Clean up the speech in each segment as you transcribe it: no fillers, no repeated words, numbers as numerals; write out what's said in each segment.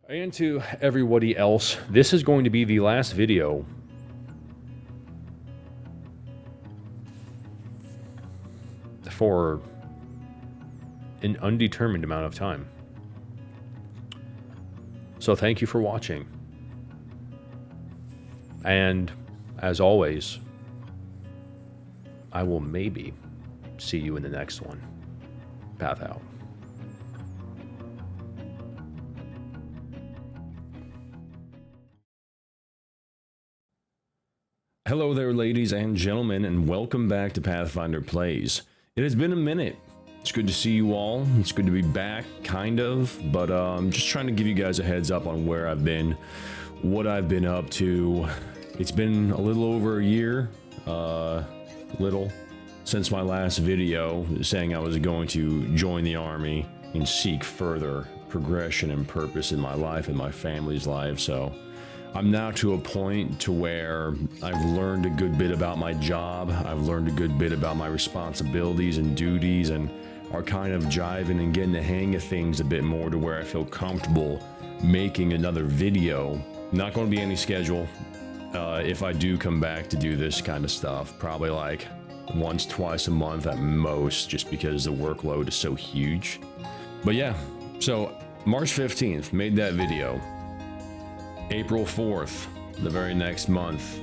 And to everybody else, this is going to be the last video for an undetermined amount of time. So thank you for watching. And as always, I will maybe see you in the next one. Path out. Hello there, ladies and gentlemen, and welcome back to Pathfinder Plays. It has been a minute. It's good to see you all. It's good to be back, kind of, but just trying to give you guys a heads up on where I've been, what I've been up to. It's been a little over a year, since my last video saying I was going to join the army and seek further progression and purpose in my life and my family's life. So I'm now to a point to where I've learned a good bit about my job. I've learned a good bit about my responsibilities and duties, and are kind of jiving and getting the hang of things a bit more to where I feel comfortable making another video. Not going to be any schedule. If I do come back to do this kind of stuff, probably like once, twice a month at most, just because the workload is so huge. But yeah, so March 15th, made that video. April 4th, the very next month,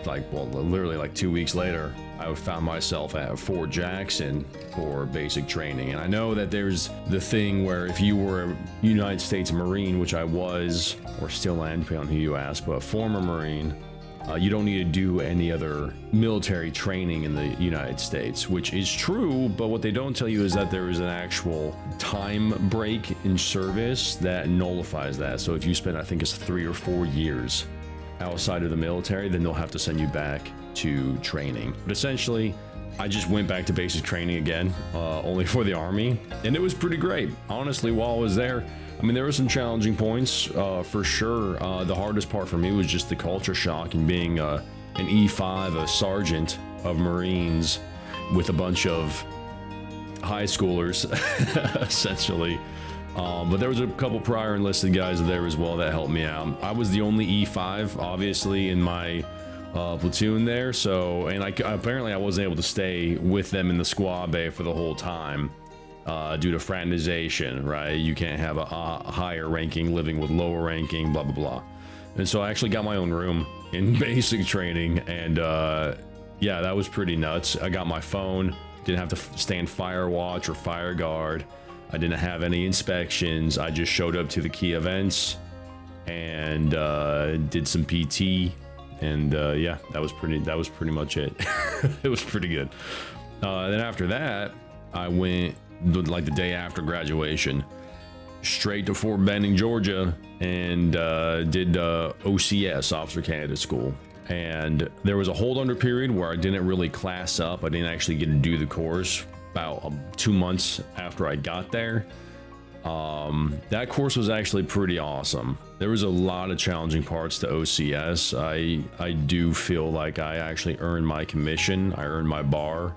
literally like 2 weeks later, I found myself at Fort Jackson for basic training. And I know that there's the thing where if you were a United States Marine, which I was, or still am, depending on who you ask, but a former Marine, you don't need to do any other military training in the United States, which is true, but what they don't tell you is that there is an actual time break in service that nullifies that. So if you spend, I think it's 3 or 4 years outside of the military, then they'll have to send you back to training. But essentially, I just went back to basic training again, only for the Army, and it was pretty great. Honestly, while I was there, I mean, there were some challenging points, for sure. The hardest part for me was just the culture shock and being an E5, a sergeant of Marines with a bunch of high schoolers, essentially. But there was a couple prior enlisted guys there as well that helped me out. I was the only E5, obviously, in my platoon there, so, and apparently I wasn't able to stay with them in the squad bay for the whole time. Due to fraternization, right? You can't have a higher ranking living with lower ranking, blah, blah, blah. And so I actually got my own room in basic training, and yeah, that was pretty nuts. I got my phone, didn't have to stand fire watch or fire guard. I didn't have any inspections. I just showed up to the key events and did some PT, and yeah, that was pretty much it. It was pretty good. Then after that, I went, like the day after graduation, straight to Fort Benning, Georgia, and did OCS, Officer Candidate School. And there was a hold under period where I didn't really class up. I didn't actually get to do the course about 2 months after I got there. That course was actually pretty awesome. There was a lot of challenging parts to OCS. I do feel like I actually earned my commission. I earned my bar.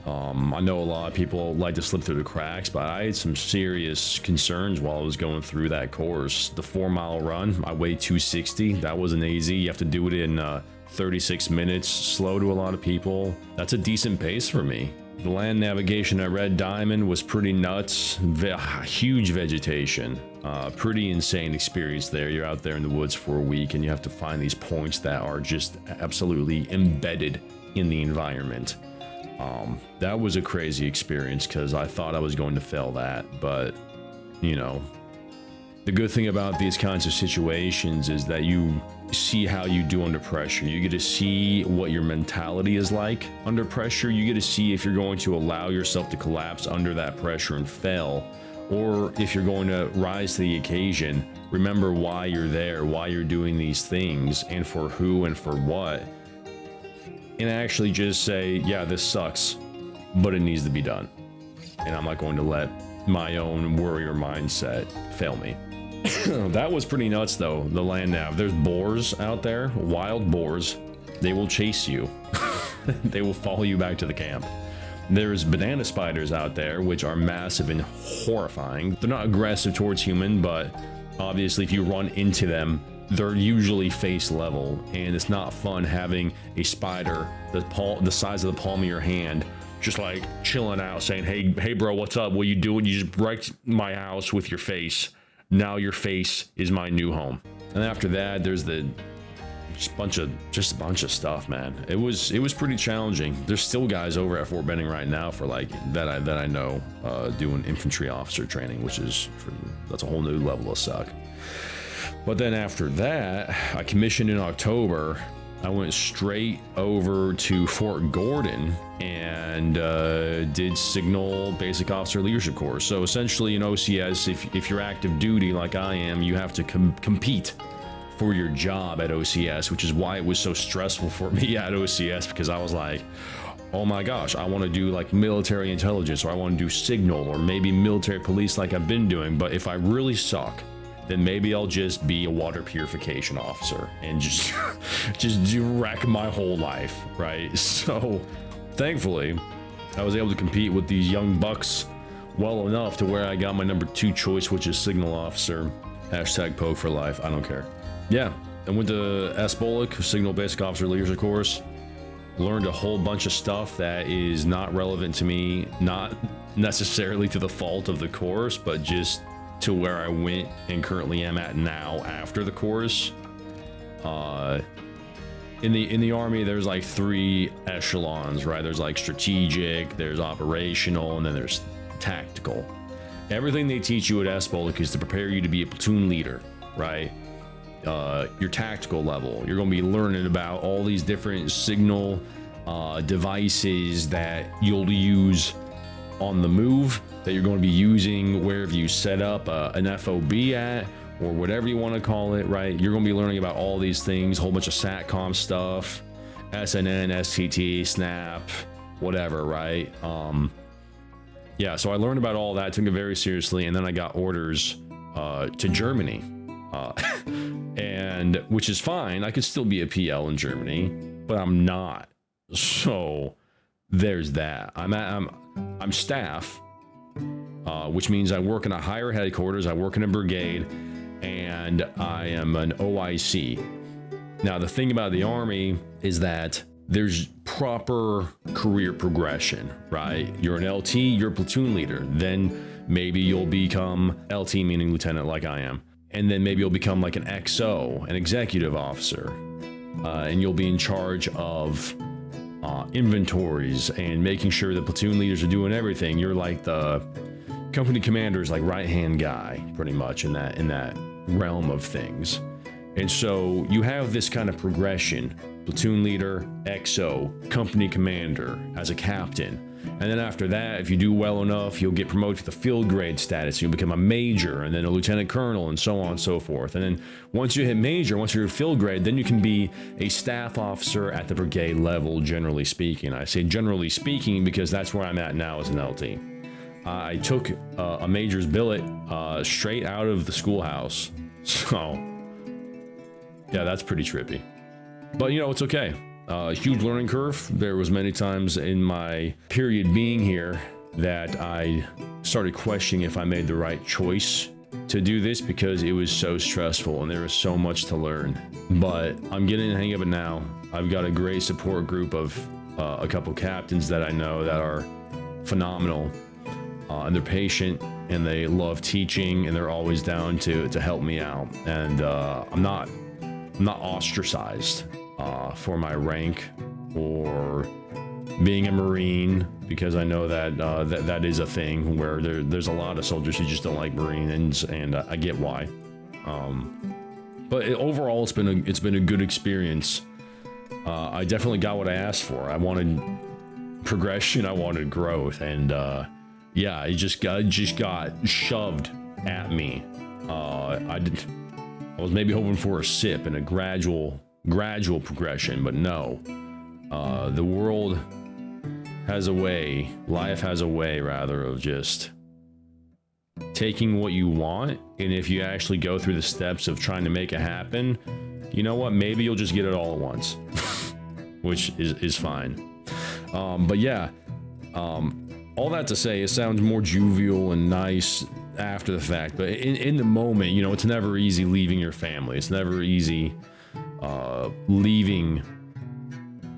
I know a lot of people like to slip through the cracks, but I had some serious concerns while I was going through that course. The 4-mile run, I weighed 260. That wasn't easy. You have to do it in 36 minutes, slow to a lot of people. That's a decent pace for me. The land navigation at Red Diamond was pretty nuts. Huge vegetation. Pretty insane experience there. You're out there in the woods for a week and you have to find these points that are just absolutely embedded in the environment. That was a crazy experience because I thought I was going to fail that, but you know, the good thing about these kinds of situations is that you see how you do under pressure. You get to see what your mentality is like under pressure. You get to see if you're going to allow yourself to collapse under that pressure and fail, or if you're going to rise to the occasion, remember why you're there, why you're doing these things, and for who and for what. And actually just say, yeah, this sucks, but it needs to be done. And I'm not going to let my own warrior mindset fail me. That was pretty nuts though, the LandNAV. There's boars out there, wild boars. They will chase you. They will follow you back to the camp. There's banana spiders out there, which are massive and horrifying. They're not aggressive towards human, but Obviously, if you run into them, they're usually face level, and it's not fun having a spider the size of the palm of your hand just like chilling out saying, hey bro, what's up? What you doing? You just wrecked my house with your face. Now your face is my new home. And after that, there's just a bunch of stuff, man. It was pretty challenging. There's still guys over at Fort Benning right now for like that I know doing infantry officer training, which is that's a whole new level of suck. But then after that, I commissioned in October. I went straight over to Fort Gordon and did Signal Basic Officer Leadership course. So essentially in OCS, if you're active duty like I am, you have to compete for your job at OCS, which is why it was so stressful for me at OCS, because I was like, oh my gosh, I want to do like military intelligence, or I want to do signal, or maybe military police like I've been doing. But if I really suck, then maybe I'll just be a water purification officer and just wreck my whole life, right? So thankfully, I was able to compete with these young bucks well enough to where I got my number 2 choice, which is signal officer. Hashtag poke for life. I don't care. Yeah, I went to SBOLIC, Signal Basic Officer Leadership course. Learned a whole bunch of stuff that is not relevant to me, not necessarily to the fault of the course, but just to where I went and currently am at now after the course. In the Army, there's like 3 echelons, right? There's like strategic, there's operational, and then there's tactical. Everything they teach you at SBOLIC is to prepare you to be a platoon leader, right? Your tactical level, you're going to be learning about all these different signal devices that you'll use on the move, that you're going to be using wherever you set up an FOB at, or whatever you want to call it, right? You're going to be learning about all these things, a whole bunch of SATCOM stuff, SNN, STT, SNAP, whatever, right? Yeah, so I learned about all that, took it very seriously, and then I got orders to Germany, and which is fine. I could still be a PL in Germany, but I'm not. So there's that. I'm staff, which means I work in a higher headquarters, I work in a brigade, and I am an OIC. Now, the thing about the Army is that there's proper career progression, right? You're an LT, you're a platoon leader. Then maybe you'll become LT, meaning lieutenant like I am. And then maybe you'll become like an XO, an executive officer. And you'll be in charge of inventories and making sure the platoon leaders are doing everything. You're like the company commander's like right-hand guy, pretty much in that realm of things. And so you have this kind of progression: platoon leader, XO, company commander as a captain. And then after that, if you do well enough, you'll get promoted to the field grade status. You'll become a major, and then a lieutenant colonel, and so on and so forth. And then once you hit major, once you're field grade, then you can be a staff officer at the brigade level, generally speaking. I say generally speaking because that's where I'm at now as an LT. I took a major's billet straight out of the schoolhouse. So, yeah, that's pretty trippy. But, you know, it's okay. Huge learning curve. There was many times in my period being here that I started questioning if I made the right choice to do this, because it was so stressful and there was so much to learn. But I'm getting the hang of it now. I've got a great support group of a couple captains that I know that are phenomenal, and they're patient and they love teaching, and they're always down to help me out. And I'm not ostracized for my rank or being a Marine, because I know that that is a thing where there's a lot of soldiers who just don't like Marines, and I get why. But overall, it's been a good experience. I definitely got what I asked for. I wanted progression, I wanted growth, and yeah, it just got shoved at me. I was maybe hoping for a sip and a gradual progression, but no. The world has a way, life has a way rather, of just taking what you want, and if you actually go through the steps of trying to make it happen, you know what, maybe you'll just get it all at once. Which is fine. But yeah, all that to say, it sounds more jovial and nice after the fact, but in the moment, you know, it's never easy leaving your family. It's never easy leaving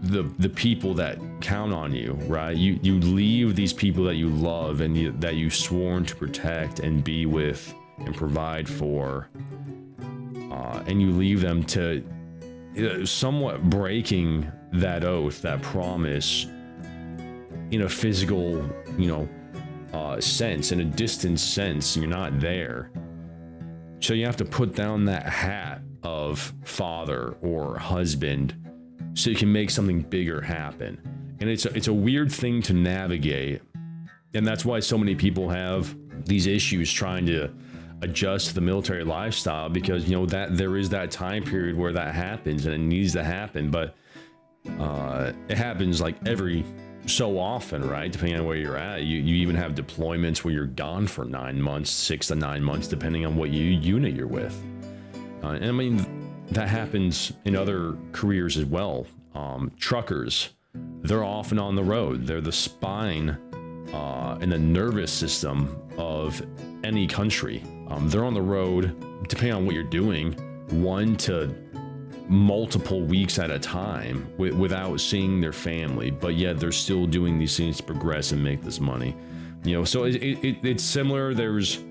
the people that count on you, right? You leave these people that you love and that you sworn to protect and be with and provide for, and you leave them to somewhat breaking that oath, that promise, in a physical, you know, sense, in a distant sense. You're not there, so you have to put down that hat of father or husband so you can make something bigger happen. And it's a weird thing to navigate, and that's why so many people have these issues trying to adjust to the military lifestyle, because, you know, that there is that time period where that happens and it needs to happen, but it happens like every so often, right? Depending on where you're at. You even have deployments where you're gone for 9 months, 6 to 9 months, depending on what unit you're with. And I mean, that happens in other careers as well. Truckers, they're often on the road. They're the spine and the nervous system of any country. They're on the road, depending on what you're doing, 1 to multiple weeks at a time without seeing their family, but yet they're still doing these things to progress and make this money. You know, so it's similar. There's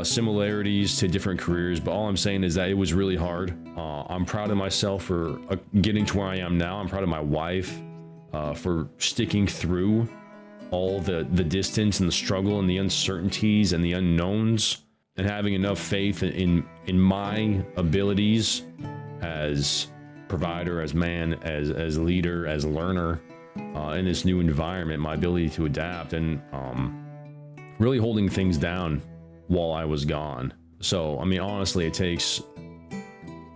similarities to different careers, but all I'm saying is that it was really hard. I'm proud of myself for getting to where I am now. I'm proud of my wife for sticking through all the distance and the struggle and the uncertainties and the unknowns, and having enough faith in my abilities as provider, as man, as leader, as learner in this new environment, my ability to adapt, and really holding things down while I was gone. So, I mean, honestly, it takes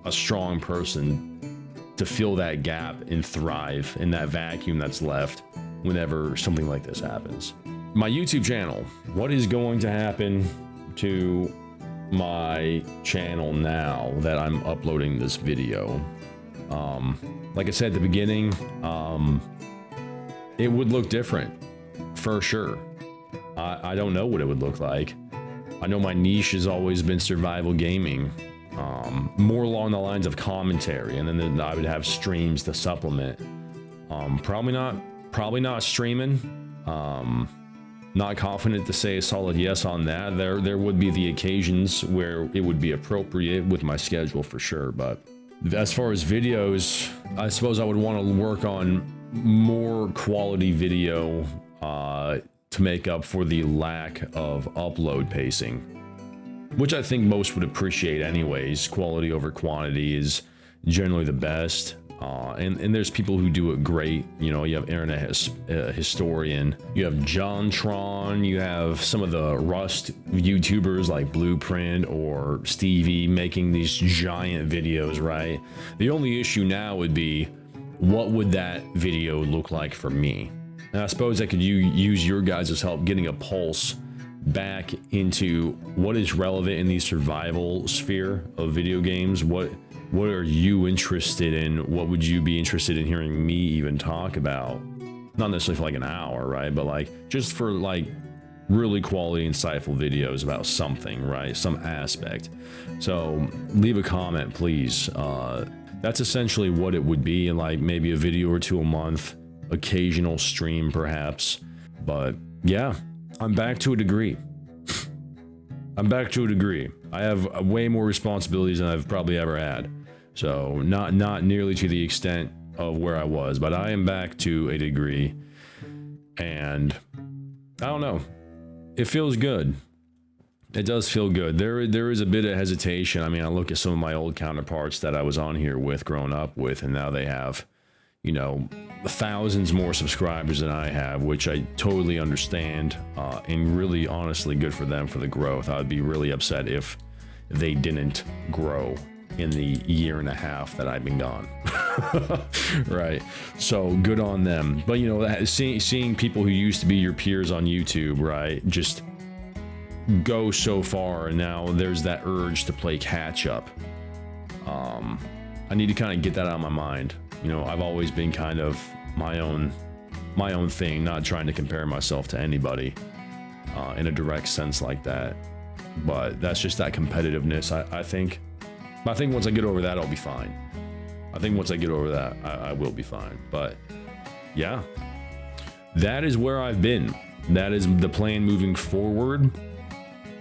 a strong person to fill that gap and thrive in that vacuum that's left whenever something like this happens. My YouTube channel, what is going to happen to my channel now that I'm uploading this video? Like I said at the beginning, it would look different for sure. I don't know what it would look like. I know my niche has always been survival gaming, more along the lines of commentary, and then I would have streams to supplement. Probably not streaming. Not confident to say a solid yes on that. There would be the occasions where it would be appropriate with my schedule for sure, but as far as videos, I suppose I would want to work on more quality video to make up for the lack of upload pacing, which I think most would appreciate anyways. Quality over quantity is generally the best. And there's people who do it great. You know, you have Internet Historian, you have JonTron, you have some of the Rust YouTubers like Blueprint or Stevie making these giant videos, right? The only issue now would be, what would that video look like for me? And I suppose I could use your guys' help getting a pulse back into what is relevant in the survival sphere of video games. What are you interested in? What would you be interested in hearing me even talk about? Not necessarily for like an hour, right? But like just for like really quality, insightful videos about something, right? Some aspect. So leave a comment, please. That's essentially what it would be, and like maybe a video or two a month, occasional stream perhaps. But yeah, I'm back to a degree. I'm back to a degree. I have way more responsibilities than I've probably ever had. So not nearly to the extent of where I was, but I am back to a degree, and I don't know. It feels good. It does feel good. There is a bit of hesitation. I mean, I look at some of my old counterparts that I was on here with, growing up with, and now they have, you know, thousands more subscribers than I have, which I totally understand, and really honestly good for them for the growth. I'd be really upset if they didn't grow in the year and a half that I've been gone. Right, so good on them. But you know, seeing people who used to be your peers on YouTube, right, just go so far, and now there's that urge to play catch up. I need to kind of get that out of my mind. You know, I've always been kind of my own thing, not trying to compare myself to anybody in a direct sense like that. but that's just that competitiveness. I think once I get over that, I'll be fine. I think once I get over that, I will be fine. But yeah, that is where I've been. That is the plan moving forward.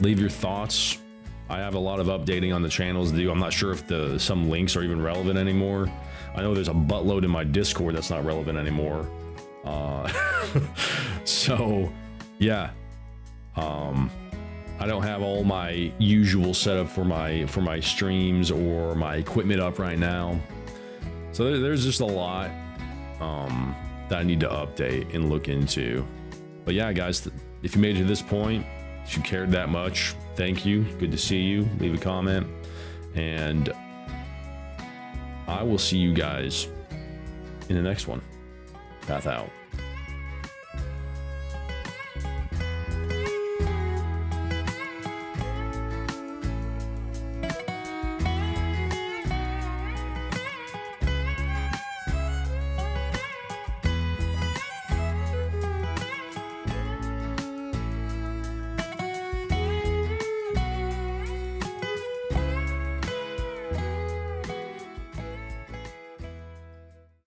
Leave your thoughts. I have a lot of updating on the channels to do. I'm not sure if some links are even relevant anymore. I know there's a buttload in my Discord that's not relevant anymore. So yeah, I don't have all my usual setup for my streams or my equipment up right now. So there's just a lot that I need to update and look into. But yeah, guys, if you made it to this point, if you cared that much, thank you. Good to see you. Leave a comment, and I will see you guys in the next one. Path out.